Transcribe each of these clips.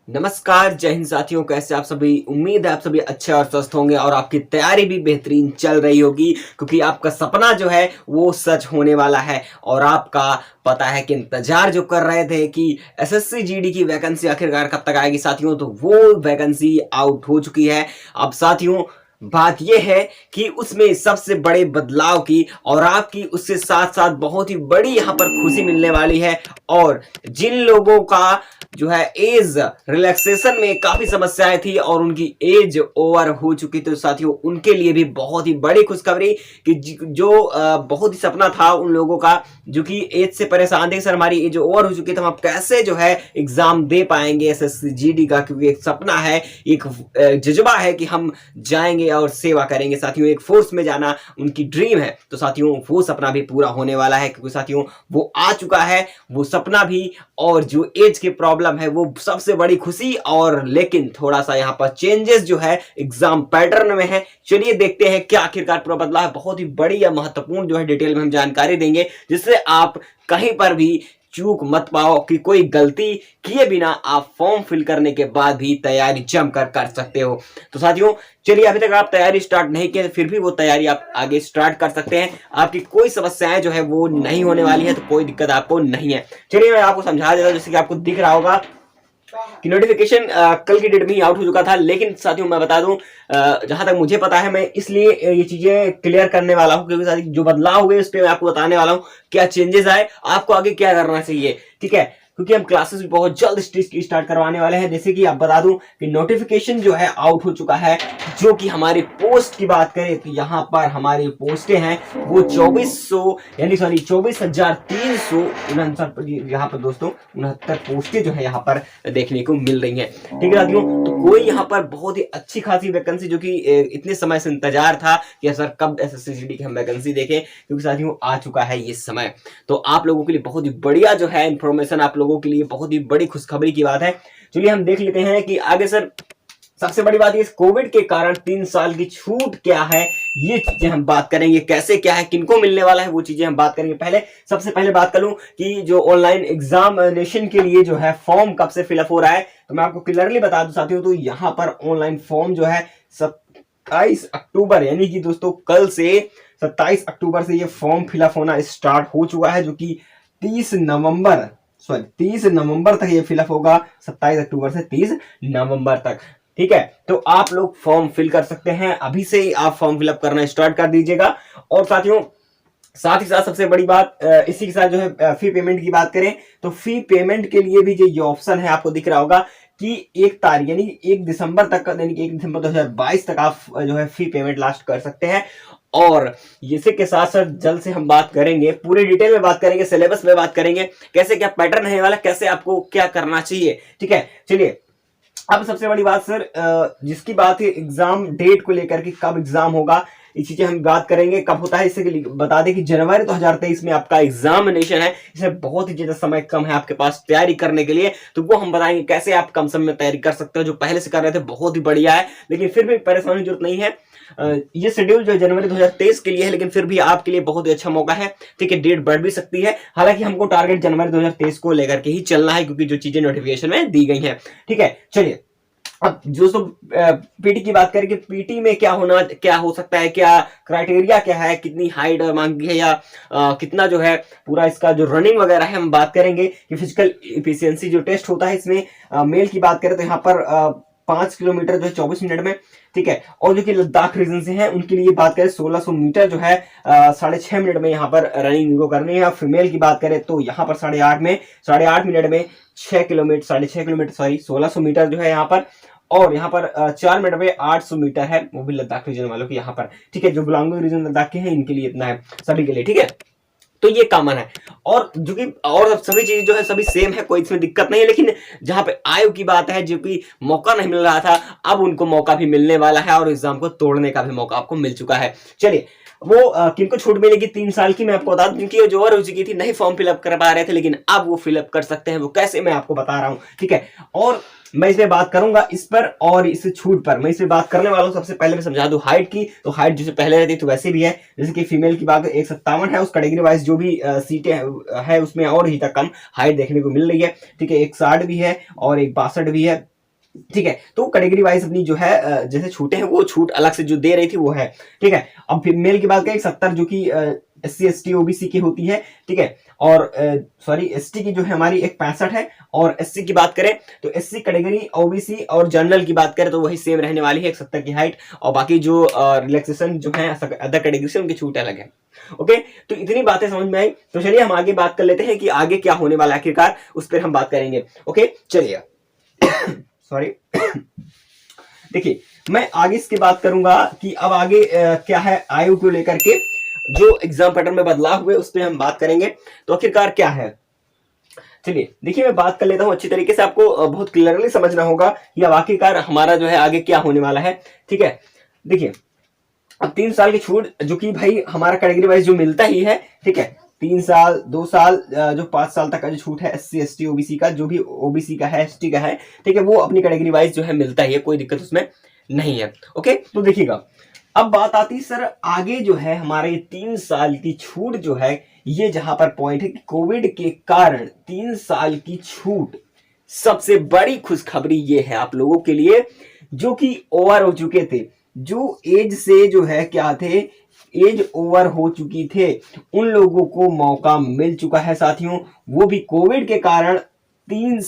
नमस्कार, जय हिंद साथियों। कैसे आप सभी? उम्मीद है आप सभी अच्छे और स्वस्थ होंगे और आपकी तैयारी भी बेहतरीन चल रही होगी, क्योंकि आपका सपना जो है वो सच होने वाला है। और आपका पता है कि इंतजार जो कर रहे थे कि एसएससी जीडी की वैकेंसी आखिरकार कब तक आएगी साथियों, तो वो वैकेंसी आउट हो चुकी है। अब साथियों बात यह है कि उसमें सबसे बड़े बदलाव की और आपकी उससे साथ साथ बहुत ही बड़ी यहाँ पर खुशी मिलने वाली है। और जिन लोगों का जो है एज रिलैक्सेशन में काफी समस्याएं थी और उनकी एज ओवर हो चुकी, तो साथियों उनके लिए भी बहुत ही बड़ी खुशखबरी कि जो बहुत ही सपना था उन लोगों का जो कि एज से परेशान थे, सर हमारी एज ओवर हो चुकी है तो हम कैसे जो है एग्जाम दे पाएंगे एसएससी जीडी का, क्योंकि एक सपना है, एक जज्बा है कि हम जाएंगे और सेवा करेंगे। साथियों एक फोर्स में जाना उनकी ड्रीम है, तो साथियों वो सपना भी पूरा होने वाला है, क्योंकि साथियों वो आ चुका है वो सपना भी। और जो एज की प्रॉब्लम है वो सबसे बड़ी खुशी, और लेकिन थोड़ा सा यहाँ पर चेंजेस जो है एग्जाम पैटर्न में है। चलिए देखते हैं क्या आखिरकार पूरा बदला है। बहुत ही बड़ी या महत्वपूर्ण जो है डिटेल में हम जानकारी देंगे, जिससे आप कहीं पर भी चूक मत पाओ कि कोई गलती किए बिना आप फॉर्म फिल करने के बाद भी तैयारी जमकर कर सकते हो। तो साथियों चलिए, अभी तक आप तैयारी स्टार्ट नहीं किए फिर भी वो तैयारी आप आगे स्टार्ट कर सकते हैं। आपकी कोई समस्याएं जो है वो नहीं होने वाली है, तो कोई दिक्कत आपको नहीं है। चलिए मैं आपको समझा देता हूं। जैसे कि आपको दिख रहा होगा कि नोटिफिकेशन कल की डेट में ही आउट हो चुका था, लेकिन साथियों मैं बता दूं जहां तक मुझे पता है, मैं इसलिए ये चीजें क्लियर करने वाला हूं क्योंकि साथियों जो बदलाव हुए उस पर मैं आपको बताने वाला हूं क्या चेंजेस आए, आपको आगे क्या करना चाहिए। ठीक है, क्योंकि हम क्लासेस भी बहुत जल्द स्टार्ट करवाने वाले हैं। जैसे कि आप बता दूं कि नोटिफिकेशन जो है आउट हो चुका है, जो कि हमारी पोस्ट की बात करें तो यहाँ पर हमारी पोस्टें हैं वो 2400 यानी सॉरी 24,369 यहाँ पर दोस्तों 69 पोस्टें जो है यहाँ पर देखने को मिल रही हैं। ठीक है साथियों, तो कोई यहाँ पर बहुत ही अच्छी खासी वैकेंसी जो कि इतने समय से इंतजार था कि सर कब एसएससी जीडी की हम वैकेंसी देखें, क्योंकि साथियों आ चुका है ये समय। तो आप लोगों के लिए बहुत ही बढ़िया जो है इंफॉर्मेशन, आप लोगों के लिए बहुत ही बड़ी खुशखबरी की बात है। चलिए हम देख लेते हैं कि आगे सर सबसे बड़ी बात ये कोविड के कारण 3 साल की छूट क्या है, ये चीजें हम बात करेंगे। कैसे क्या है, किनको मिलने वाला है, वो चीजें हम बात करेंगे। सबसे पहले बात करूं कि जो ऑनलाइन एग्जामिनेशन के लिए जो है फॉर्म कब से फिलअप हो रहा है, तो मैं आपको क्लियरली बता दूं साथियों, तो यहाँ पर ऑनलाइन फॉर्म जो है 27 अक्टूबर यानी कि दोस्तों कल से 27 अक्टूबर से ये फॉर्म फिलअप होना स्टार्ट हो चुका है, जो कि 30 नवंबर तक ये फिलअप होगा। 27 अक्टूबर से 30 नवंबर तक। ठीक है, तो आप लोग फॉर्म फिल कर सकते हैं, अभी से ही आप फॉर्म फिलअप करना स्टार्ट कर दीजिएगा। और साथियों साथ ही साथ सबसे बड़ी बात, इसी के साथ जो है फी पेमेंट की बात करें तो फी पेमेंट के लिए भी जो ये ऑप्शन है आपको दिख रहा होगा कि 1 तारीख यानी 1 दिसंबर तक, यानी कि 1 दिसंबर 2022 तक आप जो है फी पेमेंट लास्ट कर सकते हैं। और इसी के साथ साथ जल्द से हम बात करेंगे, पूरी डिटेल में बात करेंगे, सिलेबस में बात करेंगे, कैसे क्या पैटर्न है वाला, कैसे आपको क्या करना चाहिए। ठीक है, चलिए अब सबसे बड़ी बात सर, जिसकी बात है एग्जाम डेट को लेकर के, कब एग्जाम होगा ये चीजें हम बात करेंगे। कब होता है इससे बता दें कि जनवरी 2023 में आपका एग्जामिनेशन है। इसमें बहुत ही ज्यादा समय कम है आपके पास तैयारी करने के लिए, तो वो हम बताएंगे कैसे आप कम समय में तैयारी कर सकते हो। जो पहले से कर रहे थे बहुत ही बढ़िया है, लेकिन फिर भी परेशानी की जरूरत नहीं है। ये शेड्यूल जो है जनवरी 2023 के लिए है, लेकिन फिर भी आपके लिए बहुत ही अच्छा मौका है। ठीक है, डेट बढ़ भी सकती है, हालांकि हमको टारगेट जनवरी 2023 को लेकर के ही चलना है, क्योंकि जो चीजें नोटिफिकेशन में दी गई हैं। ठीक है, चलिए अब दोस्तों पीटी की बात करें कि पीटी में क्या हो सकता है, क्या क्राइटेरिया क्या है, कितनी हाइट मांगी है, या कितना जो है पूरा इसका जो रनिंग वगैरह है हम बात करेंगे। कि फिजिकल इफिशियंसी जो टेस्ट होता है इसमें मेल की बात करें तो यहाँ पर 5 किलोमीटर जो है 24 मिनट में। ठीक है, और जो कि लद्दाख रीजन से हैं उनके लिए बात करें 1600 मीटर जो है 6.5 मिनट में यहाँ पर रनिंग को करनी है। फीमेल की बात करें तो यहाँ पर 8.5 मिनट में 6.5 किलोमीटर सॉरी 1600 मीटर जो है यहाँ पर। और यहाँ पर 4 मिनट में 800 मीटर है, वो भी लद्दाख रीजन वालों की यहाँ पर। ठीक है, जो बुलांगो रीजन लद्दाख के हैं इनके लिए इतना है, सभी के लिए। ठीक है, तो ये कॉमन है। और जो कि और सभी चीज जो है सभी सेम है, कोई इसमें दिक्कत नहीं है। लेकिन जहां पे आयु की बात है, जो कि मौका नहीं मिल रहा था, अब उनको मौका भी मिलने वाला है और एग्जाम को तोड़ने का भी मौका आपको मिल चुका है। चलिए वो किनको छूट मिलेगी 3 साल की, मैं आपको बता दूं, जिनकी जो ओवर हो चुकी थी नहीं फॉर्म फिलअप कर पा रहे थे, लेकिन अब वो फिलअप कर सकते हैं। वो कैसे मैं आपको बता रहा हूं। ठीक है, और मैं इसमें बात करूंगा इस पर और इस छूट पर मैं इसमें बात करने वाला हूं। सबसे पहले मैं समझा दूं हाइट की, तो हाइट जैसे पहले रहती तो वैसे भी है। जैसे कि फीमेल की बात 157 है, उस कैटेगरी वाइज जो भी सीटें है उसमें और ही तक कम हाइट देखने को मिल रही है। ठीक है, 160 भी है और 162 भी है। ठीक है। तो कैटेगरी वाइज अपनी जो है जैसे छूटे हैं वो छूट अलग से जो दे रही थी वो है। ठीक है। अब फीमेल की बात करें 70 जो कि SC ST OBC की होती है। ठीक है। और सॉरी ST की जो है हमारी एक 65 है। और SC की बात करें तो SC कैटेगरी, OBC और जनरल की बात करें तो वही सेम रहने वाली है 170 की हाइट। और बाकी जो रिलैक्सेशन जो है अदर कैटेगरी से उनकी छूट अलग है। ओके, तो इतनी बातें समझ में आई। तो चलिए हम आगे बात कर लेते हैं कि आगे क्या होने वाला है आखिरकार, उस पर हम बात करेंगे। ओके चलिए सॉरी देखिए, मैं आगे इसकी बात करूंगा कि अब आगे क्या है आयु को लेकर के जो एग्जाम पैटर्न में बदलाव हुए उस पर हम बात करेंगे। तो आखिरकार क्या है, चलिए देखिए मैं बात कर लेता हूं अच्छी तरीके से, आपको बहुत क्लियरली समझना होगा कि अब आखिरकार हमारा जो है आगे क्या होने वाला है। ठीक है, देखिए अब 3 साल की छूट जो कि भाई हमारा कैटेगरी वाइज जो मिलता ही है। ठीक है, 3 साल, 2 साल, जो 5 साल तक का जो छूट है SC ST OBC का, जो भी OBC का है, ST का है, ठीक है, वो अपनी कैटेगरी वाइज जो है मिलता ही है, कोई दिक्कत उसमें नहीं है। ओके, तो देखिएगा अब बात आती है सर आगे जो है हमारे 3 साल की छूट जो है, ये जहां पर पॉइंट है कि कोविड के कारण 3 साल की छूट, सबसे बड़ी खुशखबरी ये है आप लोगों के लिए जो कि ओवर हो चुके थे, जो एज से जो है क्या थे, एज ओवर हो चुकी थे, उन लोगों को मौका मिल चुका है साथियों, वो भी कोविड के कारण 3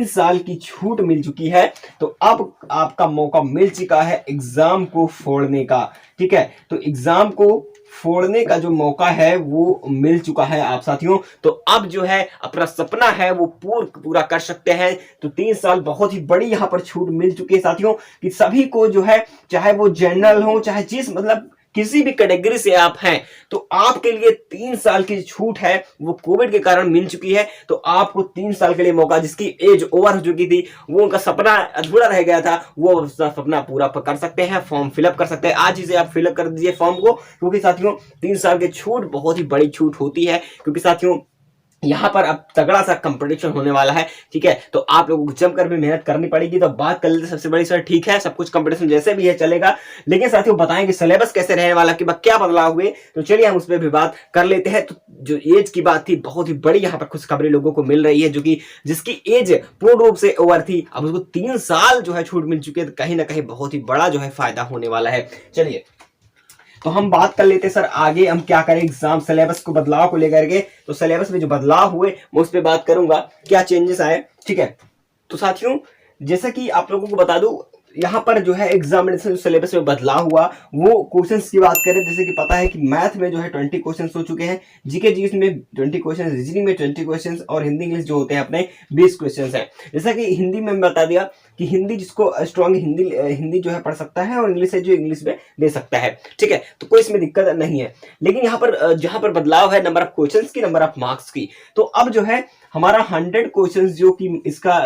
साल की छूट मिल चुकी है। तो अब आपका मौका मिल चुका है एग्जाम को फोड़ने का। ठीक है, तो एग्जाम को फोड़ने का जो मौका है वो मिल चुका है आप साथियों। तो अब जो है अपना सपना है वो पूरा कर सकते हैं। तो 3 साल बहुत ही बड़ी यहां पर छूट मिल चुकी है साथियों कि सभी को जो है, चाहे वो जनरल हो, चाहे जिस मतलब किसी भी कैटेगरी से आप हैं, तो आपके लिए 3 साल की छूट है वो कोविड के कारण मिल चुकी है। तो आपको 3 साल के लिए मौका, जिसकी एज ओवर हो चुकी थी, वो उनका सपना अधूरा रह गया था, वो सपना पूरा कर सकते हैं, फॉर्म फिलअप कर सकते हैं। आज ही से आप फिलअप कर दीजिए फॉर्म को, क्योंकि साथियों 3 साल की छूट बहुत ही बड़ी छूट होती है, क्योंकि साथियों यहां पर अब तगड़ा सा कंपटीशन होने वाला है। ठीक है, तो आप लोगों को जमकर भी मेहनत करनी पड़ेगी। तो बात कर लेते हैं सबसे बड़ी सर, ठीक है सब कुछ कंपटीशन जैसे भी है चलेगा, लेकिन साथियों बताएंगे सिलेबस कैसे रहने वाला, कि क्या बदलाव हुए, तो चलिए हम उस पर भी बात कर लेते हैं। तो जो एज की बात थी, बहुत ही बड़ी यहाँ पर खुशखबरी लोगों को मिल रही है, जो कि जिसकी एज पूर्ण रूप से ओवर थी, अब उसको 3 साल जो है छूट मिल चुकी है। तो कहीं ना कहीं बहुत ही बड़ा जो है फायदा होने वाला है। चलिए तो हम बात कर लेते हैं सर आगे हम क्या करें एग्जाम सिलेबस को बदलाव को लेकर के। तो सिलेबस में जो बदलाव हुए मैं उस पर बात करूंगा, क्या चेंजेस आए। ठीक है, तो साथियों जैसा कि आप लोगों को बता दूं, यहाँ पर जो है एग्जामिनेशन सिलेबस में बदलाव हुआ, वो क्वेश्चंस की बात करें, जैसे कि पता है कि मैथ में जो है 20 क्वेश्चंस हो चुके हैं, जीके जीएस में 20 क्वेश्चंस, रीजनिंग में 20 क्वेश्चंस, और हिंदी इंग्लिश जो होते हैं अपने 20 क्वेश्चंस हैं। जैसा कि हिंदी में बता दिया कि हिंदी जिसको स्ट्रॉन्ग हिंदी जो है पढ़ सकता है, और इंग्लिश है जो इंग्लिश में दे सकता है। ठीक है, तो कोई इसमें दिक्कत नहीं है। लेकिन यहाँ पर जहां पर बदलाव है नंबर ऑफ क्वेश्चन की, नंबर ऑफ मार्क्स की। तो अब जो है हमारा 100 क्वेश्चन जो कि इसका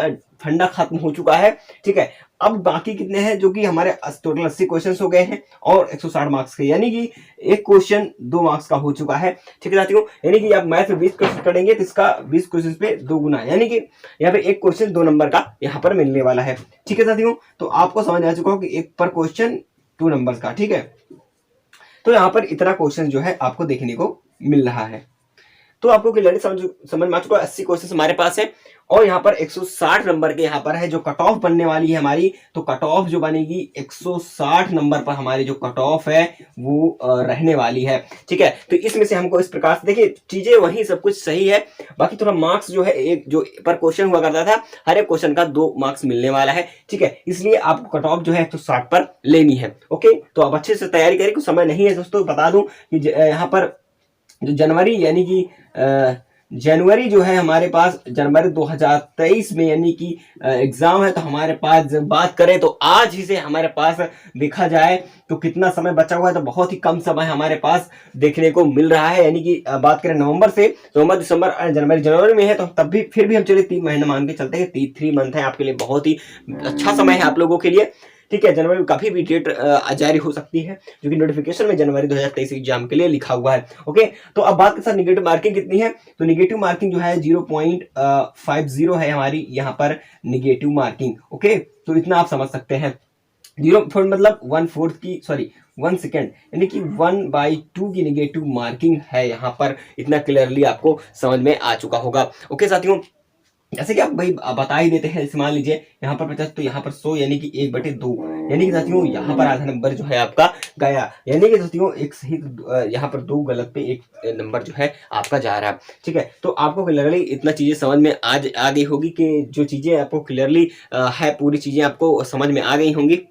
फंडा खत्म हो चुका है। ठीक है, अब बाकी कितने हैं, जो कि हमारे टोटल 80 क्वेश्चंस हो गए हैं और 160 मार्क्स के, यानी कि एक क्वेश्चन 2 मार्क्स का हो चुका है। ठीक है साथियों, यानी कि आप मैथ में 20 क्वेश्चन करेंगे तो इसका 20 क्वेश्चन पे 2 गुना, यानी कि यहाँ पे एक क्वेश्चन 2 नंबर का यहाँ पर मिलने वाला है। ठीक है साथियों, तो आपको समझ आ चुका हो कि एक पर क्वेश्चन 2 नंबर का। ठीक है, तो यहाँ पर इतना क्वेश्चन जो है आपको देखने को मिल रहा है। तो आपको क्लियरली समझ में आ चुका है, 80 क्वेश्चन हमारे पास है, और यहाँ पर 160 नंबर के यहाँ पर है जो कट ऑफ बनने वाली है हमारी। तो कट ऑफ जो बनेगी 160 नंबर पर हमारी जो कट ऑफ है वो रहने वाली है। ठीक है, तो इसमें से हमको इस प्रकार से देखिए, चीजें वही सब कुछ सही है, बाकी थोड़ा मार्क्स जो है एक जो पर क्वेश्चन हुआ करता था, हर एक क्वेश्चन का 2 मार्क्स मिलने वाला है। ठीक है, इसलिए आपको कट ऑफ जो है 160 पर लेनी है। ओके, तो आप अच्छे से तैयारी करें, कुछ समय नहीं है दोस्तों। बता दूं कि यहाँ पर जो जनवरी यानी कि जनवरी जो है हमारे पास, जनवरी 2023 में यानी कि एग्जाम है, तो हमारे पास जब बात करें तो आज ही से हमारे पास देखा जाए तो कितना समय बचा हुआ है, तो बहुत ही कम समय हमारे पास देखने को मिल रहा है। यानी कि बात करें नवंबर से, नवंबर दिसंबर जनवरी में है, तो तब भी फिर भी हम चलिए 3 महीने मान के चलते हैं, 3 मंथ है आपके लिए, बहुत ही अच्छा समय है आप लोगों के लिए। ठीक है, जनवरी में कभी भी डेट जारी हो सकती है, जो कि नोटिफिकेशन में जनवरी 2023 एग्जाम के लिए लिखा हुआ है। ओके, तो अब बात करते हैं निगेटिव मार्किंग कितनी है। तो निगेटिव मार्किंग जो है 0.50 है हमारी यहाँ पर निगेटिव मार्किंग। ओके, तो इतना आप समझ सकते हैं। 0 मतलब 1/4 की, सॉरी 1 सेकेंड, यानी कि 1/2 की निगेटिव मार्किंग है यहाँ पर। इतना क्लियरली आपको समझ में आ चुका होगा। ओके साथियों, जैसे कि आप भाई बता ही देते हैं, जैसे मान लीजिए यहाँ पर 50 तो यहाँ पर 100 यानी कि 1/2, यानी कि साथियों यहाँ पर आधा नंबर जो है आपका गया, यानी कि साथियों एक सही यहाँ पर 2 गलत पे एक नंबर जो है आपका जा रहा है। ठीक है, तो आपको क्लियरली इतना चीजें समझ में आ गई होगी कि जो चीजें आपको क्लियरली है पूरी चीजें आपको समझ में आ गई होंगी।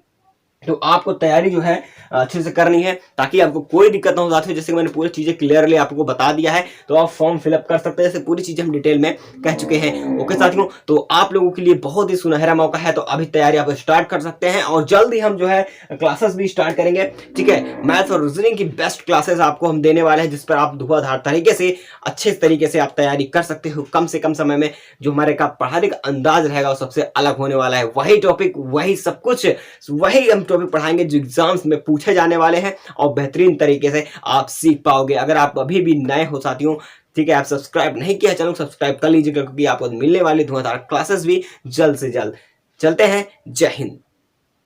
तो आपको तैयारी जो है अच्छे से करनी है ताकि आपको कोई दिक्कत ना हो साथियों। जैसे कि मैंने पूरी चीजें क्लियरली आपको बता दिया है, तो आप फॉर्म फिलअप कर सकते हैं। जैसे पूरी चीजें हम डिटेल में कह चुके हैं। ओके साथियों, तो आप लोगों के लिए बहुत ही सुनहरा मौका है, तो अभी तैयारी आप स्टार्ट कर सकते हैं और जल्द ही हम जो है क्लासेस भी स्टार्ट करेंगे। ठीक है, मैथ्स और रीजनिंग की बेस्ट क्लासेस आपको हम देने वाले हैं, जिस पर आप धुआंधार तरीके से अच्छे तरीके से आप तैयारी कर सकते हो कम से कम समय में। जो हमारे का पढ़ाने का अंदाज रहेगा वो सबसे अलग होने वाला है। वही टॉपिक, वही सब कुछ, वही हम टॉपिक पढ़ाएंगे जो एग्जाम्स में पूछे जाने वाले हैं और बेहतरीन तरीके से आप सीख पाओगे। अगर आप अभी भी नए हो साथियों, ठीक है, आप सब्सक्राइब नहीं किया चैनल सब्सक्राइब कर लीजिएगा, क्योंकि आपको मिलने वाली धुआंधार क्लासेस भी जल्द से जल्द। चलते हैं, जय हिंद।